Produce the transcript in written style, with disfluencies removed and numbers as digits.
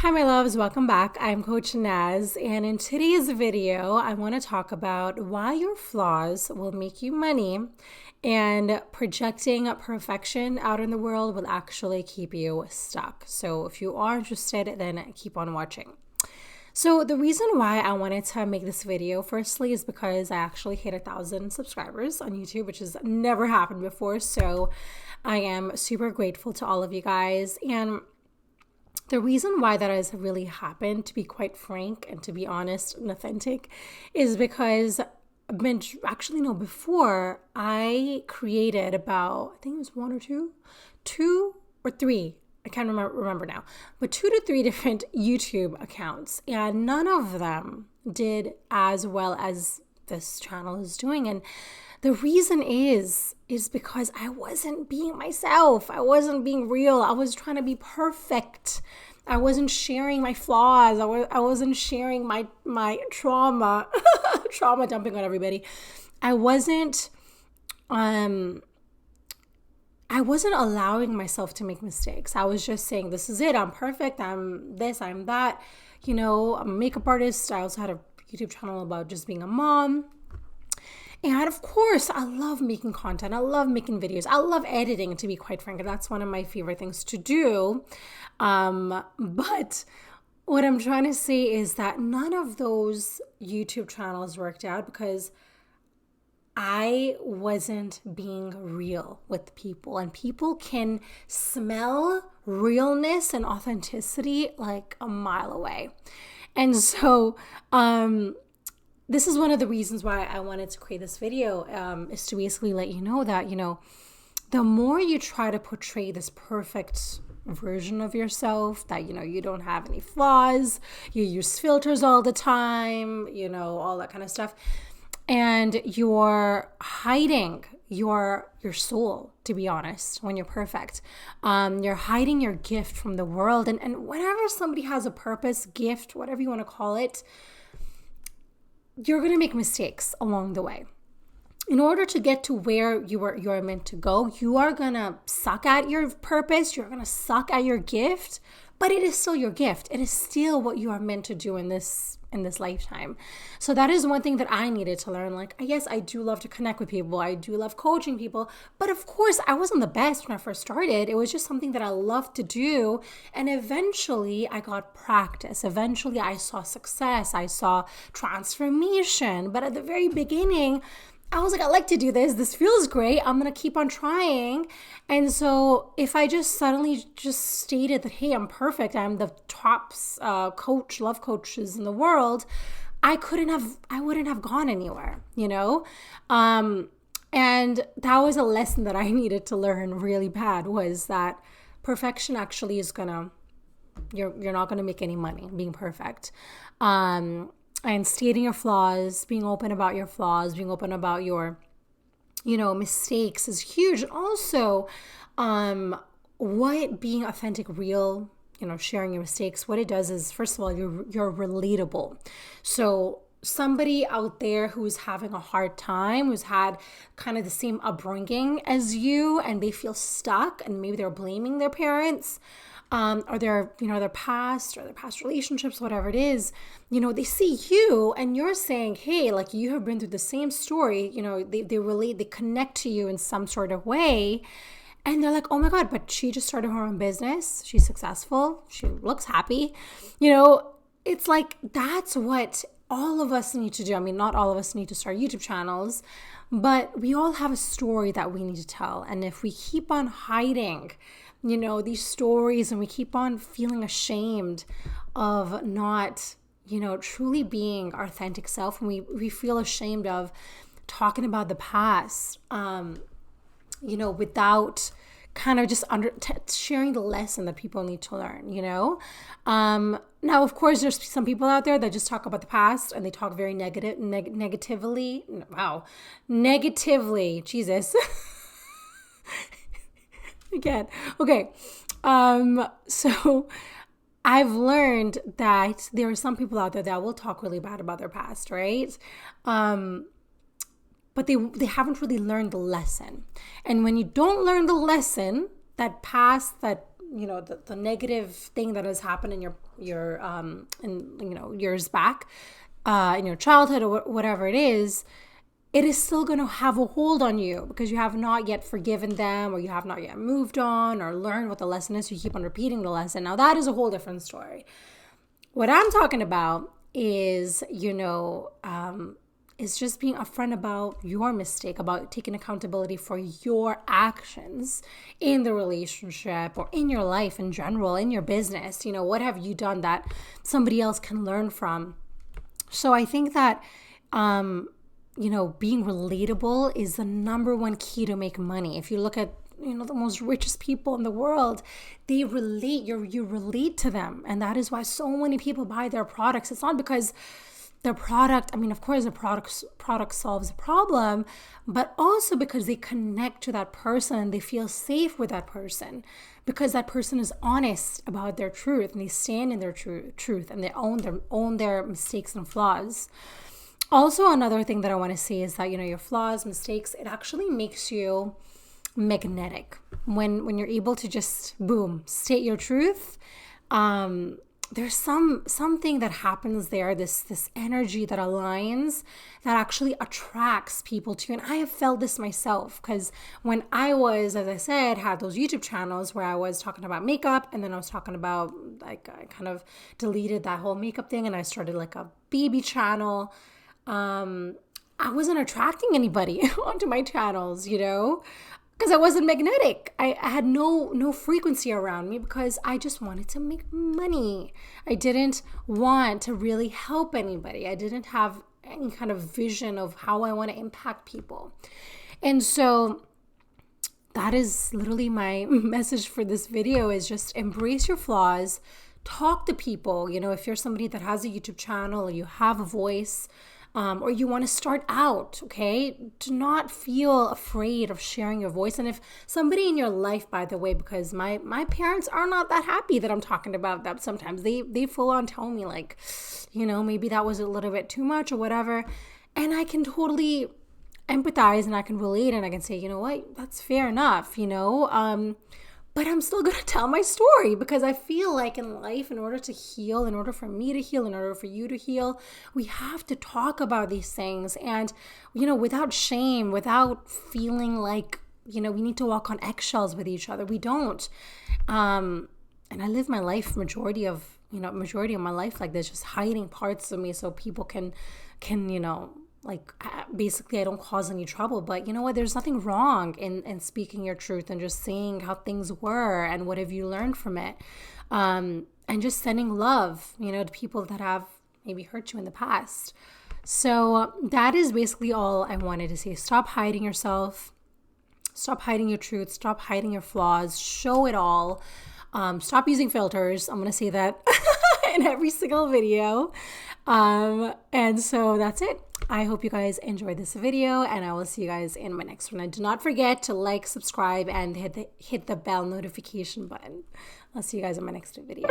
Hi, my loves. Welcome back. I'm Coach Naz, and in today's video, I want to talk about why your flaws will make you money and projecting perfection out in the world will actually keep you stuck. So, if you are interested, then keep on watching. So, the reason why I wanted to make this video, firstly, is because I actually hit 1,000 subscribers on YouTube, which has never happened before. So, I am super grateful to all of you guys. And the reason why that has really happened, to be quite frank and to be honest and authentic, is because before I created about, I think it was two or three, I can't remember now, but 2 to 3 different YouTube accounts, and none of them did as well as this channel is doing. And the reason is because I wasn't being myself. I wasn't being real. I was trying to be perfect. I wasn't sharing my flaws. I wasn't sharing my trauma, trauma dumping on everybody. I wasn't allowing myself to make mistakes. I was just saying, this is it. I'm perfect. I'm this, I'm that. I'm a makeup artist. I also had a YouTube channel about just being a mom. And of course, I love making content. I love making videos. I love editing, to be quite frank. That's one of my favorite things to do. But what I'm trying to say is that none of those YouTube channels worked out because I wasn't being real with people. And people can smell realness and authenticity like a mile away. And so, this is one of the reasons why I wanted to create this video, is to basically let you know that, the more you try to portray this perfect version of yourself, that, you don't have any flaws, you use filters all the time, all that kind of stuff, and you're hiding your soul, to be honest, when you're perfect. You're hiding your gift from the world. And whenever somebody has a purpose, gift, whatever you want to call it, you're going to make mistakes along the way. In order to get to where you're meant to go, you are going to suck at your purpose. You're going to suck at your gift, but it is still your gift. It is still what you are meant to do in this lifetime. So that is one thing that I needed to learn. Like, yes, I do love to connect with people. I do love coaching people. But of course, I wasn't the best when I first started. It was just something that I loved to do. And eventually, I got practice. Eventually, I saw success. I saw transformation. But at the very beginning, I was like, I like to do this. This feels great. I'm going to keep on trying. And so if I just suddenly just stated that, hey, I'm perfect, I'm the top love coaches in the world, I wouldn't have gone anywhere, And that was a lesson that I needed to learn really bad, was that perfection actually is you're not going to make any money being perfect. And stating your flaws, being open about your flaws, being open about your, mistakes is huge. And also, what being authentic, real, sharing your mistakes, what it does is, first of all, you're relatable. So somebody out there who's having a hard time, who's had kind of the same upbringing as you, and they feel stuck, and maybe they're blaming their parents, or their past relationships, whatever it is, they see you and you're saying, hey, like, you have been through the same story, they relate, they connect to you in some sort of way. And they're like, oh my God, but she just started her own business. She's successful. She looks happy. It's like, that's what all of us need to do. I mean, not all of us need to start YouTube channels, but we all have a story that we need to tell. And if we keep on hiding these stories, and we keep on feeling ashamed of not, truly being our authentic self, and we feel ashamed of talking about the past, without kind of just sharing the lesson that people need to learn, Now, of course, there's some people out there that just talk about the past, and they talk very negatively. Wow. Negatively. Jesus. Again. Okay. So I've learned that there are some people out there that will talk really bad about their past, right? But they haven't really learned the lesson. And when you don't learn the lesson, that past, that the negative thing that has happened in years back, in your childhood or whatever it is still going to have a hold on you because you have not yet forgiven them, or you have not yet moved on or learned what the lesson is. You keep on repeating the lesson. Now that is a whole different story. What I'm talking about is, is just being upfront about your mistake, about taking accountability for your actions in the relationship or in your life in general, in your business. What have you done that somebody else can learn from? So I think that, being relatable is the number one key to make money. If you look at, the most richest people in the world, they relate, you relate to them. And that is why so many people buy their products. It's not because the product, of course the product solves a problem, but also because they connect to that person and they feel safe with that person because that person is honest about their truth and they stand in their truth and they own their mistakes and flaws. Also, another thing that I want to say is that, your flaws, mistakes, it actually makes you magnetic. When you're able to just, boom, state your truth, there's something that happens there, this energy that aligns, that actually attracts people to you. And I have felt this myself because when I was, as I said, had those YouTube channels where I was talking about makeup, and then I was talking about, I kind of deleted that whole makeup thing and I started like a baby channel. I wasn't attracting anybody onto my channels, because I wasn't magnetic. I had no frequency around me because I just wanted to make money. I didn't want to really help anybody. I didn't have any kind of vision of how I want to impact people. And so that is literally my message for this video, is just embrace your flaws, talk to people. If you're somebody that has a YouTube channel or you have a voice, or you want to start out, okay? Do not feel afraid of sharing your voice. And if somebody in your life, by the way, because my parents are not that happy that I'm talking about that sometimes. They full on tell me like, maybe that was a little bit too much or whatever. And I can totally empathize and I can relate and I can say, you know what, that's fair enough, but I'm still going to tell my story because I feel like in life, in order to heal, in order for me to heal, in order for you to heal, we have to talk about these things and, without shame, without feeling like, we need to walk on eggshells with each other. We don't. And I live my life, majority of my life like this, just hiding parts of me so people can, basically I don't cause any trouble. But you know what, there's nothing wrong in speaking your truth and just saying how things were and what have you learned from it, and just sending love to people that have maybe hurt you in the past. So that is basically all I wanted to say. Stop hiding yourself, stop hiding your truth, stop hiding your flaws, show it all. Stop using filters. I'm gonna say that in every single video. And so that's it. I hope you guys enjoyed this video, and I will see you guys in my next one. And do not forget to like, subscribe, and hit the bell notification button. I'll see you guys in my next video.